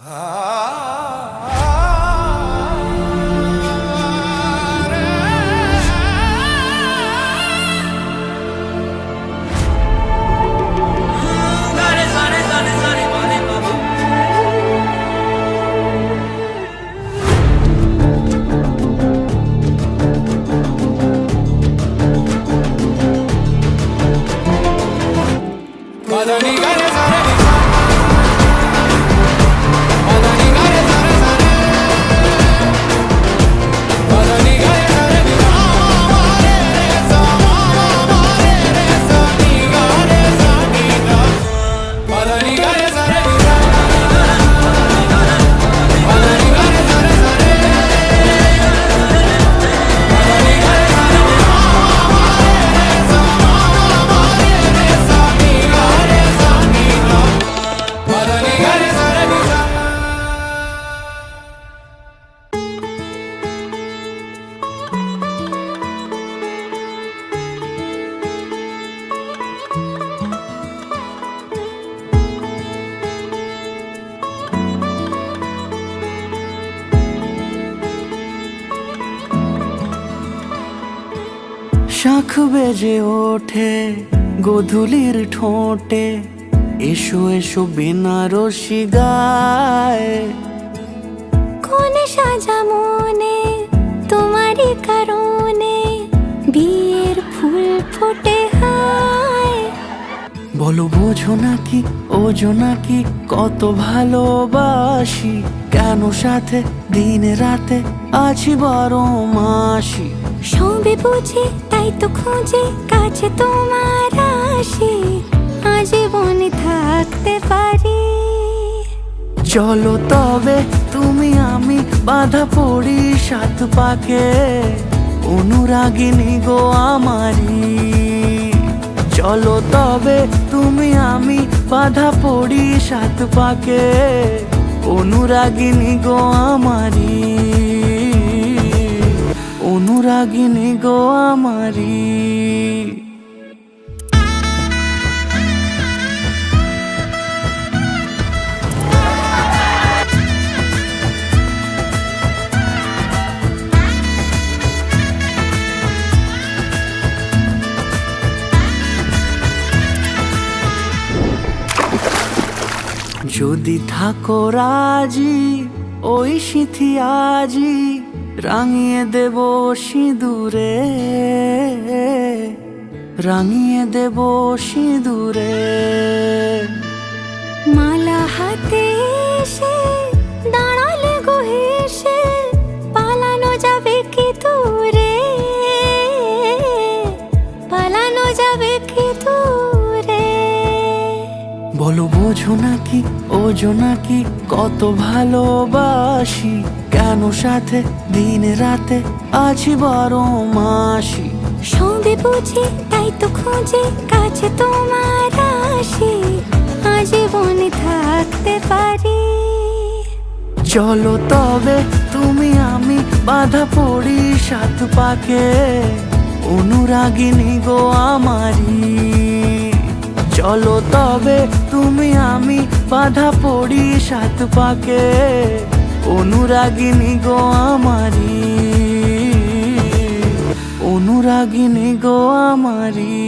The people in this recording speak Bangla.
শাখ বেজে ওঠে গোধূলির ঠোঁটে, এসো এসো বেনারসি গায়। কোনে সাজা মনে তোমারই কারণে, বিয়ের ফুল ফোটে হায়। বলো বোঝো নাকি ওজো নাকি কত ভালোবাসি, কেন সাথে দিন রাতে আছি 12 মাসি। সবে বুঝি তাই তো খুঁজে কাছে তোমার আসি, আজীবনে থাকতে পারি। চলো তবে তুমি আমি বাঁধা পড়ি 7 পাকে, অনুরাগিনী গো আমারি। চলো তবে তুমি আমি বাঁধা পড়ি 7 পাকে, অনুরাগিনী গো আমারি, অনুরাগিনী গো আমারি। যদি থাকো রাজি ওই সিঁথি আজি, রাঙিয়ে দেব সিঁদুরে, রাঙিয়ে দেব সিঁদুরে। মালা হাতে এসে দাঁড়ালে গো হেসে, পালানো যাবে কি দূরে, পালানো যাবে কি দূরে। বলো বোঝো নাকি ওজো নাকি কত ভালোবাসি, কেন সাথে দিন রাতে আছি 12 মাসি। সবে বুঝি তাই তো খুঁজে কাছে তোমার আসি, আজীবনে থাকতে পারি। চলো তবে তুমি আমি বাঁধা পড়ি 7 পাকে, অনুরাগিনী গো আমারি। চলো তবে তুমি আমি বাঁধা পড়ি 7 পাকে, অনুরাগিনী গো আমারি, অনুরাগিনী গো আমারি।